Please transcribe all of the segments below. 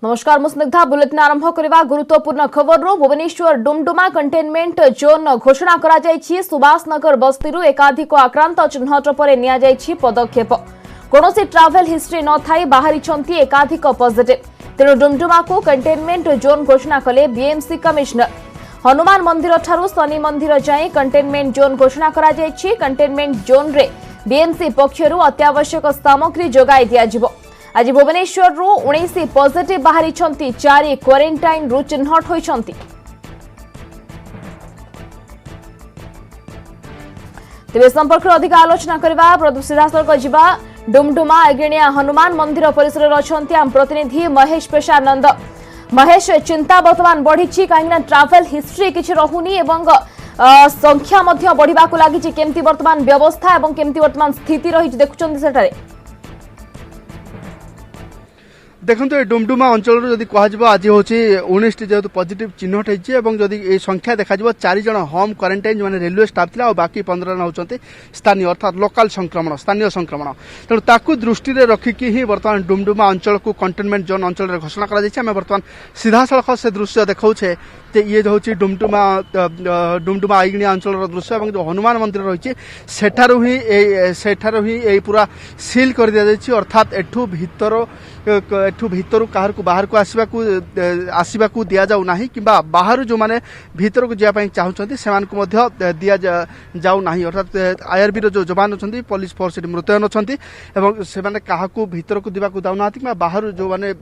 नमस्कार मु स्निग्धा बुलेटिन आरंभ करबा गुरुत्वपूर्ण खबर रो भुवनेश्वर डुमडुमा कंटेनमेंट जोन घोषणा करा जायछि। सुभाष नगर बस्तीरु एकाधिक आक्रांत चिन्हट परे निया जायछि पदक्षेप। कोनोसी ट्रैवल हिस्ट्री न थाई बाहरी छंती एकाधिक पॉजिटिव। तेणु डुमडुमा को कंटेनमेंट जोन घोषणा कले बीएमसी कमिश्नर। हनुमान मंदिर ठारू शनि मंदिर जाए कंटेनमेंट जोन घोषणा करा जायछि। कंटेनमेंट जोन रे बीएमसी पक्षरु अत्यावश्यक सामग्री जोगाई दिया जिवो। आज भुवनेश्वर 19 पॉजिटिव बाहरी 4 क्वारंटाइन रु चिन्हट होइछंती। तेबे संपर्क अधिक आलोचना करबा सीधासलख जिबा डुमडुमा एगिणिया हनुमान मंदिर परिसर अछंती आम प्रतिनिधि महेश प्रसाद नंद। महेश, चिंता वर्तमान बढ़ी कहीं ट्रैवल हिस्ट्री किछि रहुनी एवं संख्या मध्य बढ़िबा को लागि केमती वर्तमान व्यवस्था एवं केमती वर्तमान स्थिति रही देखुछंती सेटारे। देखो ये डुमडुमा अंचल जदि कह आज हूँ 19 जेहतु पॉजिटिव चिन्हट होती ये संख्या देखा 4 जन होम क्वारंटाइन जो रेलवे स्टाफ था और बाकी 15 जन होती स्थानीय अर्थात लोकल संक्रमण स्थानीय संक्रमण। तेणु ताकू दृष्टि रखिकी ही बर्तमान डुमडुमा अंचल को कंटेनमेंट जोन अंचल घोषणा कर बर्तमान सीधा सड़क से दृश्य देखाऊे ये हूँ डुमडुमा आईगिणिया अंचल दृश्य और जो हनुमान मंदिर रही ही पूरा सील कर दि जाए अर्थात एठू भीतर कहार को बाहर को आसवा को दि जाऊ ना कि बाहर जो मैंने भीतर को जावाई चाहते से दि जाऊ ना अर्थात आईआरबी जो जवान अच्छा पुलिस फोर्स मुतयन अच्छा से क्या भीतर को दिवाक दाऊना कि बाहर जो मैंने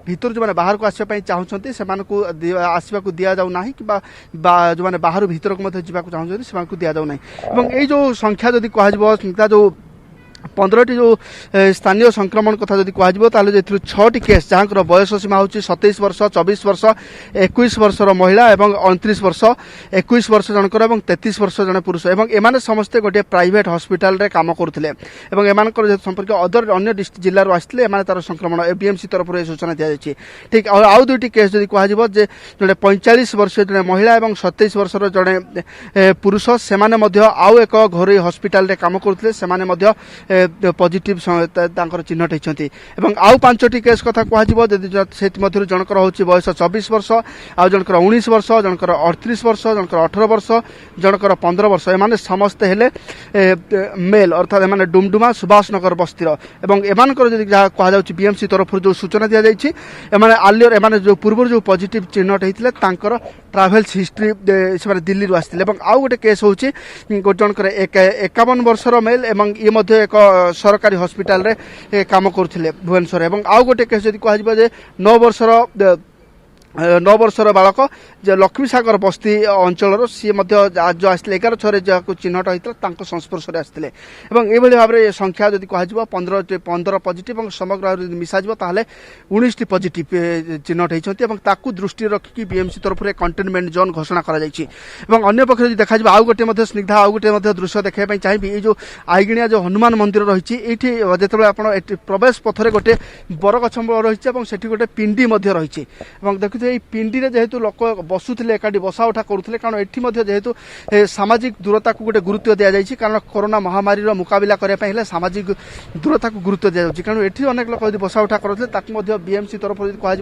भीतर जो मैंने बाहर को आसवाई चाहते से आसवा को दि जाऊ ना कि जो मैंने बाहर भीतर को जावाक चाहते से दि जाऊ ना। ये जो संख्या जदि कह जो 15टी जो स्थानीय संक्रमण कथा जदि कह 6टी केस जहाँ बयस सीमा हूँ 27 वर्ष 24 वर्ष 21 वर्षर महिला और 29 वर्ष 21 वर्ष जनकर और 33 वर्ष जन पुरुष और एमाने समस्ते गोटे प्राइवेट हॉस्पिटल रे काम करुले संपर्क अदर अन्य जिल्ला आसते तार संक्रमण एबीएमसी तरफ सूचना दी जाए। ठीक और आउ 2टी केस जदि कह जो 45 वर्ष जड़े महिला और 27 वर्षर जड़े पुरुष से आउ एक घरोई हॉस्पिटल रे काम करुले पॉजिटिव चिन्हट होती आउ 5टी केस कथा कह जनकर हूँ बयस 24 वर्ष आउ जनकर 19 वर्ष जनकर 38 वर्ष जनकर 18 वर्ष जनकर 15 वर्ष एमाने समस्ते हेले मेल अर्थात एमाने डुमडुमा सुभाष नगर बस्तीर एवं एमानकर जदि कह बीएमसी तरफ जो सूचना दी जाए एमाने आलियर एमाने जो पूर्व जो पॉजिटिव चिन्हट होते ट्राभेल्स हिस्ट्री से दिल्ली आसते आउ गोटे केस हूँ जनकर 51 वर्षर मेल एवं ये एक सरकारी हॉस्पिटल रे काम करथिले भुवनेश्वर एवं आउ गोटे केस जदि कह 9 वर्षर बालक जो लक्ष्मी सागर बस्ती अंचल सी जो आसते 11 जहाँ चिन्हट होता संस्पर्श में आसते ये भाव में संख्या जदि कह 15 पॉजिटिव और समग्र मिसा ताहले 19टी पॉजिटिव चिन्हट होती दृष्टि रखिकी बीएमसी तरफ कंटेनमेंट जोन घोषणा कर अन्य पक्ष देखा आउ गोटे स्निग्धा आउ गोटे दृश्य देखा चाहिए ये जो आईगिणिया जो हनुमान मंदिर रही जो आप प्रवेश पथरे गोटे बरगछ रही से गोटे पिंडी रही देखते पिंडी रे जेहेतु लोक बसुले एकाठी बसा उठा करुले कारण एटी जेहेतु सामाजिक दूरता को गोटे गुरुत्व दि जाए कारण कोरोना महामारी मुकाबला करने सामाजिक दूरता को गुरुत्व दि जाए कारण एटी अनेक लोक बसा उठा करुले बीएमसी तरफ कह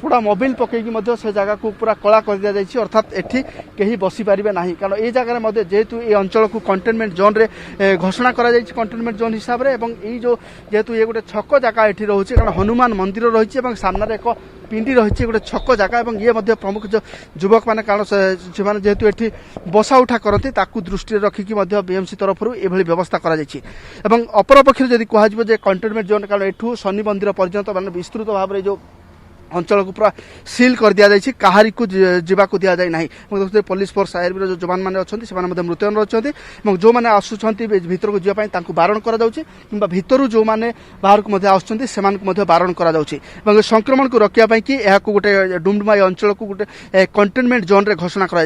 पूरा मोबाइल पकईकि से जगह को पूरा कला कर दि जाए अर्थात एटी कहीं बसी पारे ना कारण ये जगह जेहेतु ये अंचल को कंटेनमेंट जोन रे घोषणा कर कंटेनमेंट जोन हिसाब से जो जेहेतु ये गोटे छक जगह ये रोचे कारण हनुमान मंदिर रही सामने एक पिंडी रही गोटे छक जगह और ये प्रमुख जो युवक मैंने कारण से जेहेतु ये बसा उठा करते दृष्टि रखिकी बीएमसी तरफ ये व्यवस्था कर अपर पक्ष जदि कह कंटेनमेंट जोन कारण एठू शनि मंदिर पर्यंत मैंने विस्तृत भाव में जो अंचल को पूरा सील कर दि जाए कहारी को जावाक दि जाए ना पुलिस फोर्स आईआरबी जो जवान मैंने अच्छा से मुतयन अच्छा जो मैंने आसुँच भीतर को जावाई बारण कर भीतर जो मैंने बाहर को आसुँच बारण कर संक्रमण को रखापी कि गोटे डुमडुमा अंचल को गोटे कंटेनमेंट जोन रे घोषणा कर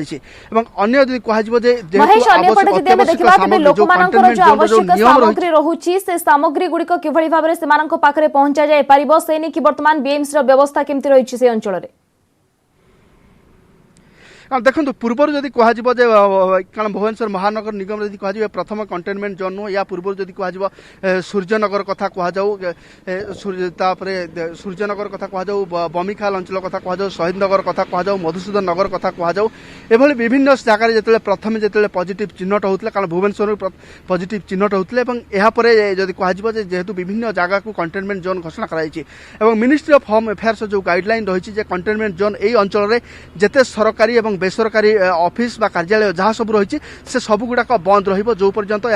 अन्य जदि कह सामग्री गुड़िक किभली भाव में पाखरे पहुंचा जाय परिबो से कि वर्तमान बीएमसी व्यवस्था केमती रही से अंचल रे देखो पूर्वर जदि कह कारण भुवनेश्वर महानगर निगम जदि कह प्रथम कंटेनमेंट जोन नुह या पूर्व जदि कह सूर्यनगर कथा कहु सूर्यनगर कथा कहु बमिखाल अंचल कथा कहु शहीद नगर कथा कहु मधुसूदन नगर कथा कहु एभली विभिन्न जगार जो प्रथम जो पॉजिटिव चिन्हट होता कारण भुवनेश्वर पॉजिटिव चिन्हट होते जदि कह जेहेतु विभिन्न जगह को कंटेनमेंट जोन घोषणा कर मिनिस्ट्री ऑफ होम अफेयर्स जो गाइडलाइन रही कंटेनमेंट जोन यही अंचल में जिते सरकारी और बेसरकारी ऑफिस बा कार्यालय जहाँ सब रही से सब गुड़ाक बंद रही पर्यंत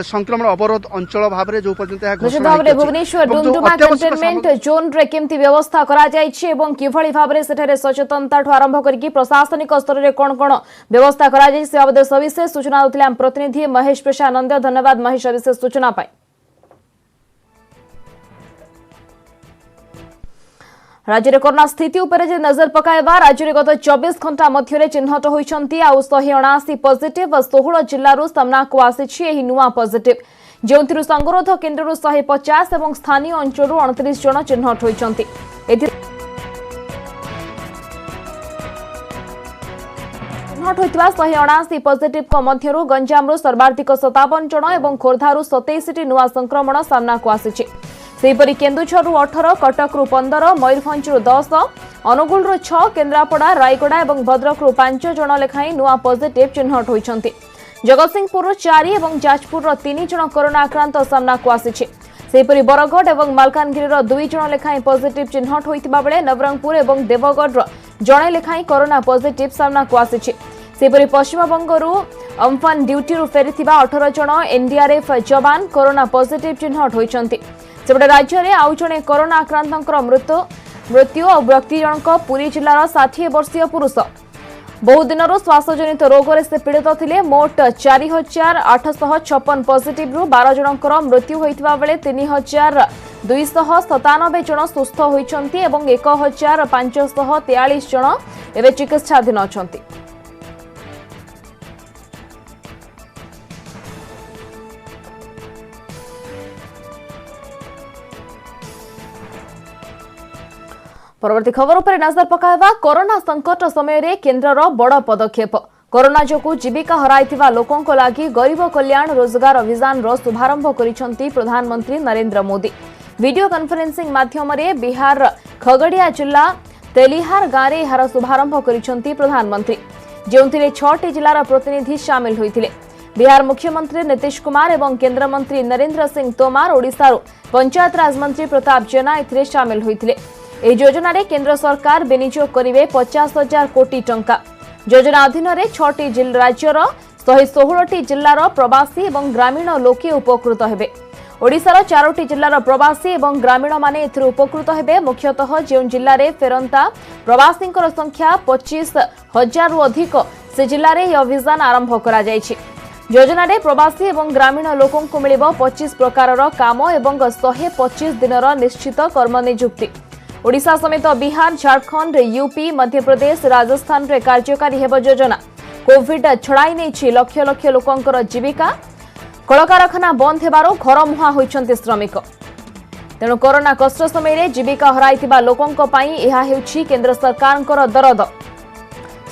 संक्रमण अवरोध अंचल भाव में जो पर्यंत भुवनेश्वर डुमडुमा कंटेनमेंट जोन रे केमती व्यवस्था करा जायछि एवं किभଳି भाबरे सेठारे सचेतनता ठु आरंभ करके प्रशासनिक स्तर रे कोन कोन व्यवस्था करा जाय से बाबद सविशेष सूचना देथिले हम प्रतिनिधि महेश प्रसानंद। धन्यवाद महेश सविशेष सूचना पाई। राज्य में कोरोना स्थिति उपर जे नजर पकाइबा राज्य में गत 24 घंटा मध्य चिन्हट होइछंती आ 179 पॉजिटिव 16 जिल्लारू सामना को आसीछि एही नुआ पॉजिटिव जेउथिरु संगरोध केन्द्ररू 150 एवं स्थानीय अंचलरू 29 जन चिन्हट होइछंती। चिन्हट होइतिबा 179 पॉजिटिव को मध्यरू गंजामरू सर्वाधिक 57 जन एवं खोर्धारू 27 टी नुआ संक्रमण सामना को आसीछि। सेहीपरि केन्दुझरु 18 कटकरू 15 मयूरभंजरू 10 अनुगुलरू 6 केन्द्रापड़ा रायगड़ा और भद्रकरू 5 जन लेखाई नुआ पॉजिटिव चिन्हट होइछंती। जगतसिंहपुर 4 एवं जाजपुर 3 जन कोरोना आक्रांत सामना को आसीछि। सेहीपरि बरगढ़ और मालकानगिरी 2 जन लेखाई पॉजिटिव चिन्हट होइतिबा बेले नवरंगपुर और देवगढ़ जणे लेखाई कोरोना पॉजिटिव सामना को आसीछि। सेहीपरि पश्चिमबंगरू अम्फान ड्यूटी फेरीथिबा 18 जन एनडीआरएफ जवान कोरोना पॉजिटिव चिन्हट होइछंती। सेपटे राज्य में आउ जड़े कोरोना आक्रांत मृत्यु और व्यक्ति जनक पुरी जिलार 60 वर्षीय पुरुष बहु दिन श्वासजनित रोग से पीड़ित थे। मोट 4856 पॉजिटिव 12 जनकर मृत्यु होता बेले 3297 जन सुस्थ होती और 1543 जन एवं चिकित्साधीन अच्छा। परवर्ती खबर पर नजर पकाइबा कोरोना संकट समय रे केन्द्रर बड़ पदक्षेप कोरोना जोगु जीविका हराइथिबा लोकंको लागि गरीब कल्याण रोजगार अभियान रो शुभारंभ करिसंती प्रधानमंत्री नरेंद्र मोदी। वीडियो कॉन्फ्रेंसिंग माध्यम रे बिहार खगड़िया जिला तेलिहार गाँव में यार शुभारंभ करिसंती प्रधानमंत्री जोंथिरे 6टी जिलार प्रतिनिधि शामिल होइथिले। बिहार मुख्यमंत्री नीतीश कुमार एवं केंद्र मंत्री नरेंद्र सिंह तोमार ओडिशारू पंचायत राज मंत्री प्रताप जेना एथिरे शामिल होइथिले। एही योजना रे केंद्र सरकार विनियोग करिवे 50,000 कोटी टंका। योजना अधीन रे 6टी राज्यर 116टी जिल्लार प्रवासी एवं ग्रामीण लोके उपकृत हेबे। ओडिशार 4टी जिल्लार प्रवासी एवं ग्रामीण माने एथिरे उपकृत हेबे। मुख्यतः जो जिल्ला रे फेरंता प्रवासींकर संख्या 25,000 रु अधिक से जिल्ला रे अभियान आरंभ करा जायछि। योजना रे प्रवासी एवं ग्रामीण लोकों को मिलिबो 25 प्रकारर काम एवं 125 दिनर निश्चित कर्म नियुक्ति। ओडिशा समेत बिहार झारखंड यूपी मध्य प्रदेश राजस्थान रे कार्यकारी हेब योजना। कोविड छड़ाई नहीं लक्ष लक्ष लोकंकर जीविका। कलकारखाना बंद हेबारो घर मुहां होइछन्ते श्रमिक। तेणु कोरोना कष्ट समय रे जीविका हराइथिबा लोकंक पई एहा हेउछि केंद्र सरकारଙ୍କର दरद।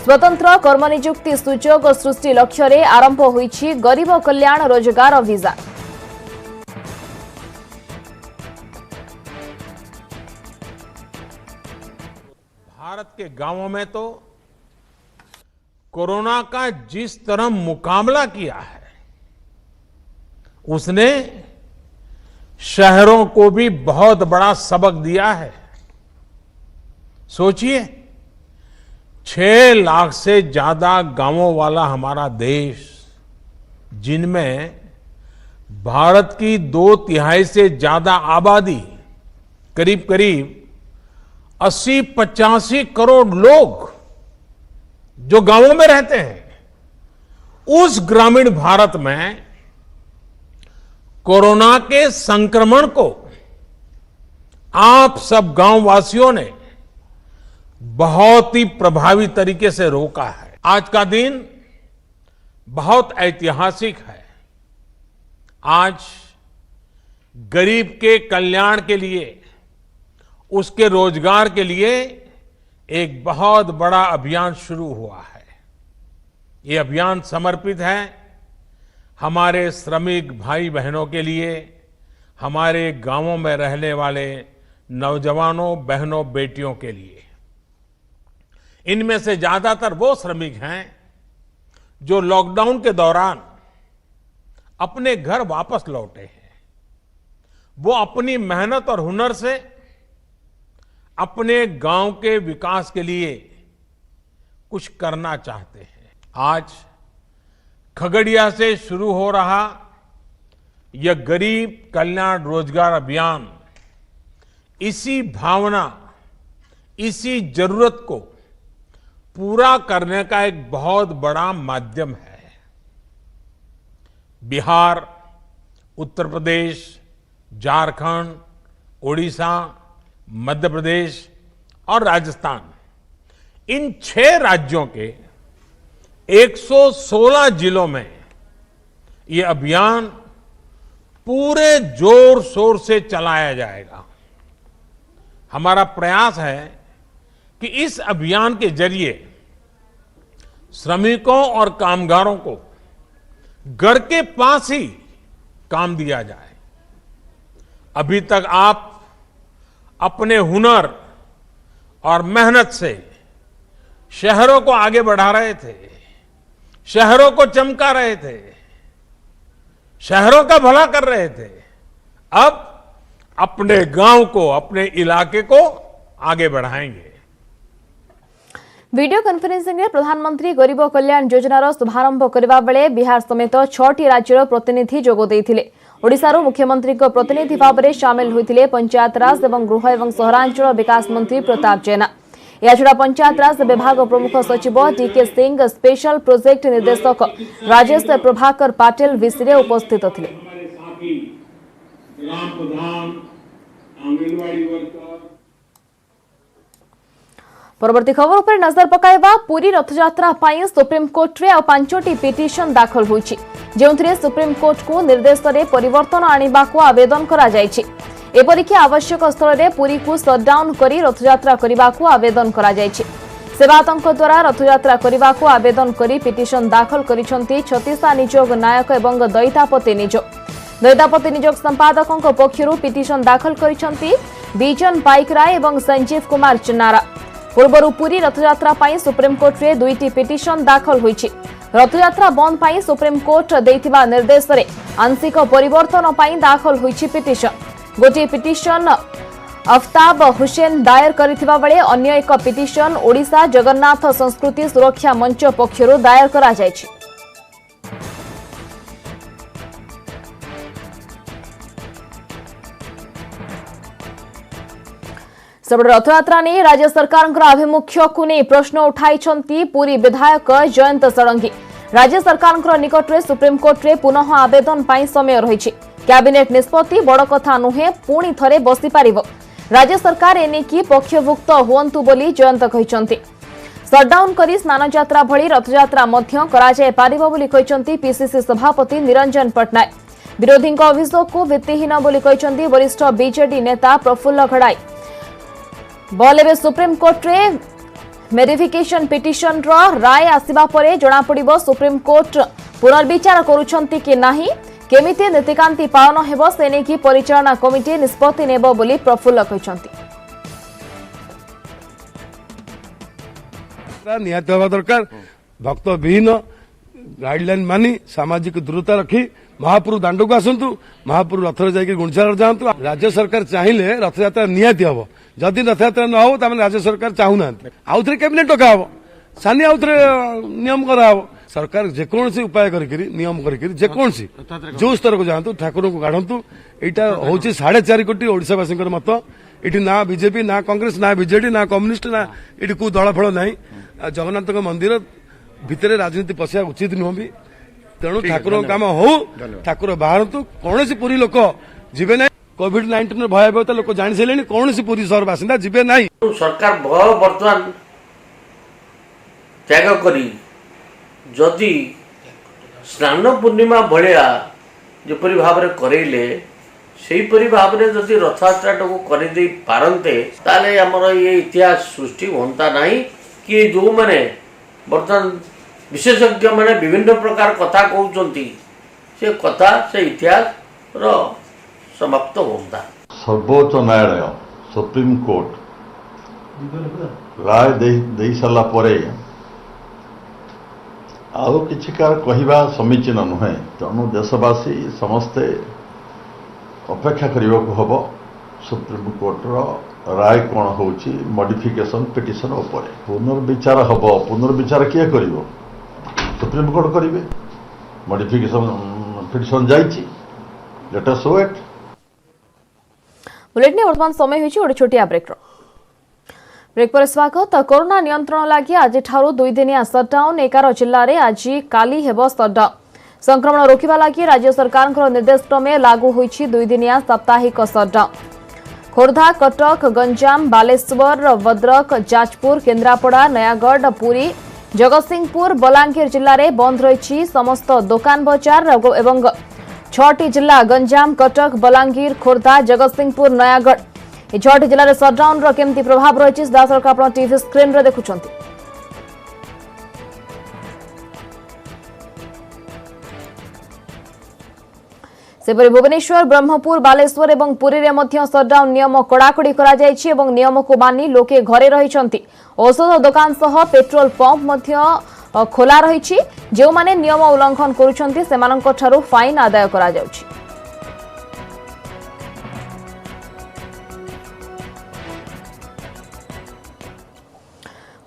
स्वतंत्र कर्म नियुक्ति सुजोग सृष्टि लक्ष्य रे आरंभ होइछि गरीब कल्याण रोजगार अभियान। भारत के गांवों में तो कोरोना का जिस तरह मुकाबला किया है उसने शहरों को भी बहुत बड़ा सबक दिया है। सोचिए 6 लाख से ज्यादा गांवों वाला हमारा देश, जिनमें भारत की 2/3 से ज्यादा आबादी, करीब करीब 80-85 करोड़ लोग जो गांवों में रहते हैं, उस ग्रामीण भारत में कोरोना के संक्रमण को आप सब गांववासियों ने बहुत ही प्रभावी तरीके से रोका है। आज का दिन बहुत ऐतिहासिक है। आज गरीब के कल्याण के लिए, उसके रोजगार के लिए एक बहुत बड़ा अभियान शुरू हुआ है। ये अभियान समर्पित है हमारे श्रमिक भाई बहनों के लिए, हमारे गांवों में रहने वाले नौजवानों, बहनों, बेटियों के लिए। इनमें से ज्यादातर वो श्रमिक हैं जो लॉकडाउन के दौरान अपने घर वापस लौटे हैं। वो अपनी मेहनत और हुनर से अपने गांव के विकास के लिए कुछ करना चाहते हैं। आज खगड़िया से शुरू हो रहा यह गरीब कल्याण रोजगार अभियान इसी भावना, इसी जरूरत को पूरा करने का एक बहुत बड़ा माध्यम है। बिहार, उत्तर प्रदेश, झारखंड, ओडिशा, मध्य प्रदेश और राजस्थान, इन 6 राज्यों के 116 जिलों में ये अभियान पूरे जोर शोर से चलाया जाएगा। हमारा प्रयास है कि इस अभियान के जरिए श्रमिकों और कामगारों को घर के पास ही काम दिया जाए। अभी तक आप अपने हुनर और मेहनत से शहरों को आगे बढ़ा रहे थे, शहरों को चमका रहे थे, शहरों का भला कर रहे थे। अब अपने गांव को, अपने इलाके को आगे बढ़ाएंगे। वीडियो कॉन्फ्रेंसिंग में प्रधानमंत्री गरीब कल्याण योजनार शुभारंभ करबा बेले बिहार समेत 6टी राज्यर प्रतिनिधि जोग देइथिले। ओडिशारू मुख्यमंत्री प्रतिनिधि भाव में सामिल होइथिले पंचायतराज एवं गृह एवं सहरांचल विकास मंत्री प्रताप जेना। याछड़ा पंचायतराज विभाग प्रमुख सचिव डीके सिंह, स्पेशल प्रोजेक्ट निर्देशक राजेश प्रभाकर पाटिल विसिरे उपस्थित थिले। परवर्ती खबर पर नजर पकाइबा। पुरी रथयात्रा पाई सुप्रीमकोर्ट रे 5टी पिटिशन दाखल होईछि, जेउथिरे सुप्रीमकोर्ट को निर्देश रे परिवर्तन आनिबा को आवेदन करा जायछि। एपरिकी आवश्यक स्थल रे पुरी को शटडाउन करी रथयात्रा करिबा को आवेदन करा जायछि। सेवातंक द्वारा रथयात्रा करिबा को आवेदन करी पिटिशन दाखल करिसंती छत्तीसा निजोग नायक एवं दैतापति निजोग। दैतापति निजोग संपादकଙ୍କ पक्षरु पिटिशन दाखल करिसंती बीजन पाइकराय एवं संजीव कुमार चिन्नारा। पूर्वरु पुरी रथयात्रा पाई सुप्रीमकोर्ट रे 2टी पिटिशन दाखल होईछि। रथयात्रा बंद पाई सुप्रीमकोर्ट देइथिबा निर्देश रे आंशिक परिवर्तन पाई दाखल होईछि पिटिशन। गोटे पिटिशन अफ्ताब हुसैन दायर करिथिबा बेले अन्य एक पिटिशन ओडिशा जगन्नाथ संस्कृति सुरक्षा मंच पक्षरु दायर करा जायछि। सबरे रथयात्रा ने राज्य सरकार आभिमुख्य को नहीं प्रश्न उठाई पुरी विधायक जयंत षडंगी। राज्य सरकार निकट में सुप्रीमकोर्ट रे पुनः आवेदन पाई समय रही। कैबिनेट निष्पत्ति बड़ कथा नुहे, पुणी थरे बसी पारिबो। राज्य सरकार एनेकी पक्षभुक्त हुअंतु बोली जयंत कहिसंती। शटडाउन करी स्नान यात्रा भली रथयात्रा मध्य करा जाय पारिबो बोली कहिसंती पीसीसी सभापति निरंजन पटनायक। विरोधी अभियोग को भित्तिहीन बोली कहिसंती वरिष्ठ बीजेडी नेता प्रफुल्ल घड़ाई। बल सुप्रीमकोर्ट रे वेरिफिकेशन पिटिशन रो राय आसिबा परे जणा पड़िबो सुप्रीमकोर्ट पुनर्विचार करूछंती कि नाही, केमिति नीतिकांति पालन हेबो सेने की परिचालना कमिटी निष्पत्ति नेबो बोली प्रफुल्ल कहिसंती। निहाती हवा दरकार भक्त विहीन गाइडलाइन मानी सामाजिक दूरता रखी महाप्रभु दांड को आसतु, महाप्रभु रथरे जाकि गुंडचार जातु। राज्य सरकार चाहिए रथयात्रा निहाती हम, जदि रथयात्रा न हो तो राज्य सरकार चाहूना आउ थे कैबिनेट डका हम, सानी आउ थे नियम कराव। सरकार जेकोसी उपाय नियम करोसी जो स्तर को जातु, ठाकुर को गाढ़ंतु। यहाँ हूँ 4.5 कोटी ओडिशावासी मत। ये ना बीजेपी, ना कांग्रेस, ना बीजेडी, ना कम्युनिस्ट, ना ये कौ दल फल ना। जगन्नाथ मंदिर भितर राजनीति पशिया उचित नुह भी। तेणु ठाकुर काम हो, ठाकुर बाहरतु। कौन पुरी लोक जीवे ना, कोविड-19 भयावहता लोक जानी सारे, कौन पुरी सहर बासिंदा जीवे ना। सरकार भय बर्तमान त्याग करी जदि स्नान पूर्णिमा भाया जपरी भाव में करेले सेहीपरी भाव में जदि रथयात्रा को करदे पारंते ताले हमर ये इतिहास सृष्टि होता नहीं कि जो मैंने बर्तमान विशेषज्ञ मैंने विभिन्न प्रकार कथा कहते से कथा से इतिहास रो समाप्त होता। सर्वोच्च न्यायालय सुप्रीम कोर्ट राय दे सारा परे आउ किसी कहवा समीचीन नुहे। तेणु देशवासी समस्ते अपेक्षा करने को हम सुप्रीम कोर्टर राय कौन हो मॉडिफिकेशन पिटिशन उपर पुनर्विचार हम। पुनर्विचार किए कर सुप्रीम कोर्ट करेंगे। मॉडिफिकेशन पिटिशन जाइए लेट अस वेट। बुलेटिन वर्तमान समय होइछि ओडे छोटिया ब्रेक पर स्वागत। कोरोना नियंत्रण लागि आज ठारू 2 दिनिया सटडाउन 11 जिल्ला रे आज काली हेबो सटडाउन। संक्रमण रोकिबा लागि राज्य सरकारक निर्देश क्रमे लागू होइछि 2 दिनिया साप्ताहिक सटडाउन। खोर्धा, कटक, गंजाम, बालेश्वर, भद्रक, जाजपुर, केन्द्रापड़ा, नयागढ़, पुरी, जगतसिंहपुर, बलांगीर जिल्ला रे बंद रहिछि समस्त दुकान बजार एवं 6टी जिला गंजाम, कटक, बलांगीर, खोर्धा, जगतसिंहपुर, नयागढ़ ये 6टी जिले में सटडाउन केमती प्रभाव रही दर्शक आप टीवी स्क्रीन रे देखुं। सेपरि भुवनेश्वर, ब्रह्मपुर, बालेश्वर और पुरी रे मध्य सटडाउन नियम कड़ाकड़ी करा जायछि एवं नियम को मानि लोके घरे रहिछन्ति। औषध दुकान सह पेट्रोल पंप मध्य खोला रहिछि। जो माने नियम उल्लंघन करुछन्ति सेमानंक ठारू फाइन आदाय करा जाउछि।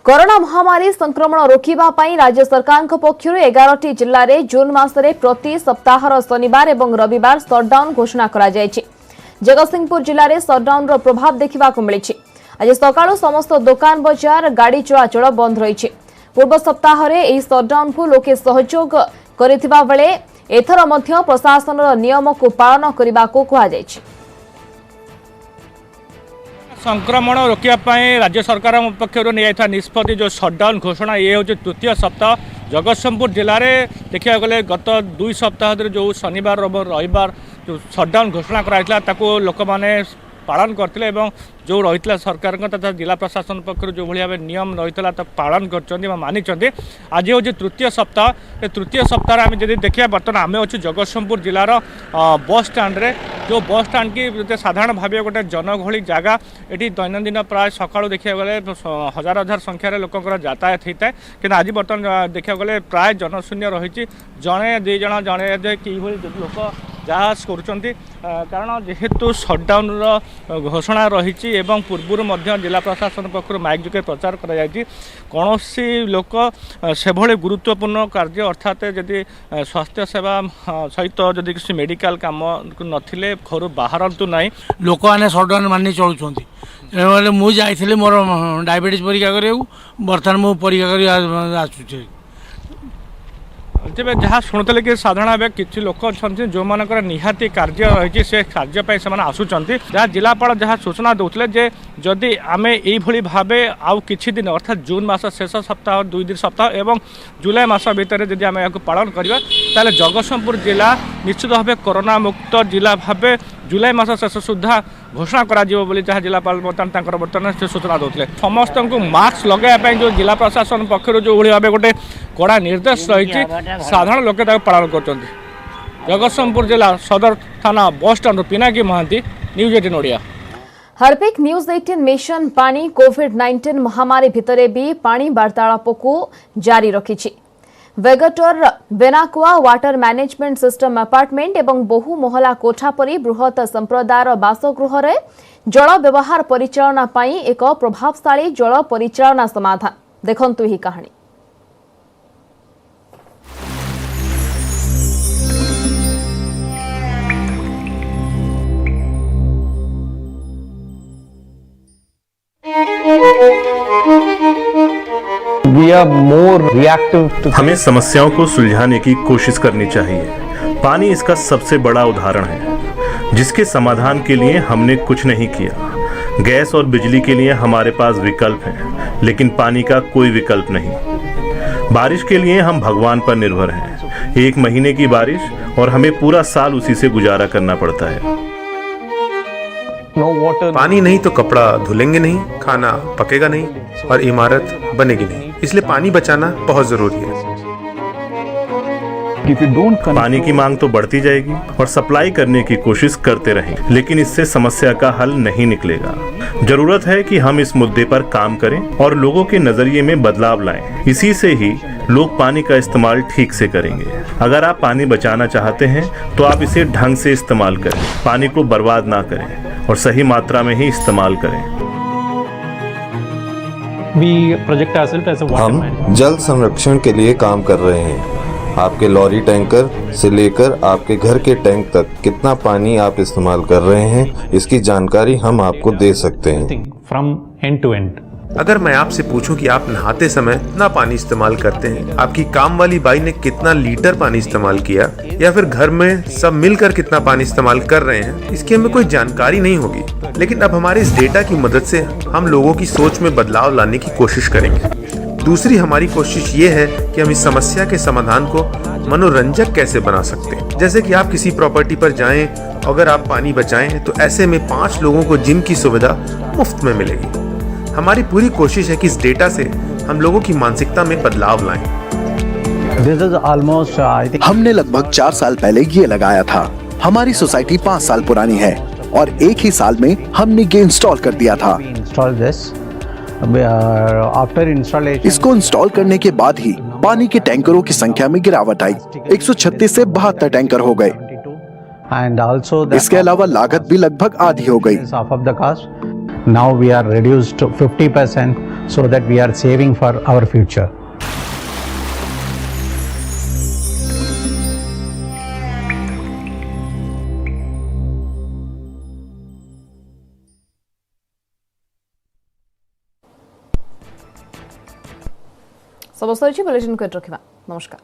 कोरोना महामारी संक्रमण रोकिबा पई राज्य सरकार पक्षरु 11टी जिल्ला रे जून मासरे प्रति सप्ताहर शनिवार एवं रविवार सटडाउन घोषणा करा जायछि। जगतसिंहपुर जिल्ला रे सटडाउन रो प्रभाव देखिबा को मिलिछि। आज सकाळु समस्त दुकान बजार गाड़ी चलाचल बंद रहिछि। पूर्व सप्ताह रे एही सटडाउन को लोके सहयोग करिथिबा बेले एथर मध्य प्रशासन नियम को पालन करबा को कहा जायछि। संक्रमण रोकने राज्य सरकार पक्षर नहीं निष्पत्ति जो सटडाउन घोषणा ये हूँ तृतीय सप्ताह। जगतसिंहपुर जिले में देखा गले गत 2 सप्ताह जो शनिवार और रविवार जो सटडाउन घोषणा कराइला लोक मैंने पालन करते जो रही सरकार तथा जिला प्रशासन पक्ष जो भाई नियम रही पालन कर मानी। आज हूँ तृतीय सप्ताह। तृतीय सप्ताह आम जब देखिए बर्तमान आम अच्छे जगतसिंहपुर जिलार बस स्टाण्ड रे जो बस स्टाण्ड की साधारण भाव गोटे जनगहली जगह ये दैनंदिन प्राय सका देखा गले हजार हजार संख्यार लोकर यातायात होता है कि आज बर्तमान देखा गले प्राय जनशून्य रही। जड़े दुई जन जड़े कि लोक जहाज करुँच कारण जेहेतु सटडाउन घोषणा रही एवं पूर्व जिला प्रशासन पक्ष माइक जुके प्रचार कौन लोक से भले गुरुत्वपूर्ण कार्य अर्थात जदि स्वास्थ्य सेवा सहित जदि किसी मेडिकल काम नथिले घर बाहरतु ना लोक मैंने सटडाउन मानि चलुँच मुझे मोर डायबिटीज परीक्षा कर बर्तमान मु परीक्षा कर आसुचे। तेज जहाँ शुणुले कि साधारण भाव किसी लोक अच्छा जो मान निहाती कार्य रही से कार्य से आसुँच जहाँ जिलापाल जहाँ सूचना देते जे जदि आम यही भाव आउ कि दिन अर्थात जून मास शेष सप्ताह 2 दिन सप्ताह एवं जुलाई मास भितर जदि आम या पालन करवा ताले जगतसिंहपुर जिला निश्चित भाव कोरोना मुक्त जिला भाव जुलाई मास शेष सुधा घोषणा करा जहाँ जिलापाल बर्तमान से सूचना देते समस्त को मास्क लगाइए जो जिला प्रशासन पक्ष जो भाव गोटे कड़ा निर्देश रही साधारण लोके पालन कर। जगतसिंहपुर जिला सदर थाना bus stand Pinaki Mohanty news 18 Odia. Harpic news 18 mission पानी कोविड-19 महामारी भितरे भी पानी वार्तालाप को जारी रखिछि। वेगटर बेनाकुआ वाटर मैनेजमेंट सिस्टम अपार्टमेंट एवं बहु मोहला कोठा परी बृहत संप्रदायर बासगृह रे जल व्यवहार परिचालना पाई एक प्रभावशाली जल परिचालना समाधान देखंतु ही कहानी। We are more reactive to हमें समस्याओं को सुलझाने की कोशिश करनी चाहिए। पानी इसका सबसे बड़ा उदाहरण है जिसके समाधान के लिए हमने कुछ नहीं किया। गैस और बिजली के लिए हमारे पास विकल्प हैं, लेकिन पानी का कोई विकल्प नहीं। बारिश के लिए हम भगवान पर निर्भर हैं। 1 महीने की बारिश और हमें पूरा साल उसी से गुजारा करना पड़ता है। पानी नहीं तो कपड़ा धुलेंगे नहीं, खाना पकेगा नहीं और इमारत बनेगी नहीं। इसलिए पानी बचाना बहुत जरूरी है। If you don't control, पानी की मांग तो बढ़ती जाएगी और सप्लाई करने की कोशिश करते रहेंगे, लेकिन इससे समस्या का हल नहीं निकलेगा। जरूरत है कि हम इस मुद्दे पर काम करें और लोगों के नजरिए में बदलाव लाएं। इसी से ही लोग पानी का इस्तेमाल ठीक से करेंगे। अगर आप पानी बचाना चाहते हैं तो आप इसे ढंग से इस्तेमाल करें, पानी को बर्बाद ना करें और सही मात्रा में ही इस्तेमाल करें। we project ourselves as a water man. हम जल संरक्षण के लिए काम कर रहे हैं। आपके लॉरी टैंकर से लेकर आपके घर के टैंक तक कितना पानी आप इस्तेमाल कर रहे हैं, इसकी जानकारी हम आपको दे सकते हैं। From end to end. अगर मैं आपसे पूछूं कि आप नहाते समय कितना पानी इस्तेमाल करते हैं, आपकी काम वाली बाई ने कितना लीटर पानी इस्तेमाल किया, या फिर घर में सब मिलकर कितना पानी इस्तेमाल कर रहे हैं, इसकी हमें कोई जानकारी नहीं होगी। लेकिन अब हमारे इस डेटा की मदद से हम लोगों की सोच में बदलाव लाने की कोशिश करेंगे। दूसरी हमारी कोशिश ये है कि हम इस समस्या के समाधान को मनोरंजक कैसे बना सकते हैं। जैसे कि आप किसी प्रॉपर्टी पर जाएं, अगर आप पानी बचाएं तो ऐसे में 5 लोगों को जिम की सुविधा मुफ्त में मिलेगी। हमारी पूरी कोशिश है कि इस डेटा से हम लोगों की मानसिकता में बदलाव लाएं। This is almost I think हमने लगभग 4 साल पहले ये लगाया था। हमारी सोसाइटी 5 साल पुरानी है और एक ही साल में हमने ये इंस्टॉल कर दिया था। we installed this. After installation, इसको इंस्टॉल करने के बाद ही पानी के टैंकरों की संख्या में गिरावट आई। 136 से 72 टैंकर हो गए। and also the इसके अलावा लागत भी लगभग आधी हो गई। half of the cost. Now we are reduced to 50% so that we are saving for our future. समस्त बुलेटिन को रखा। नमस्कार।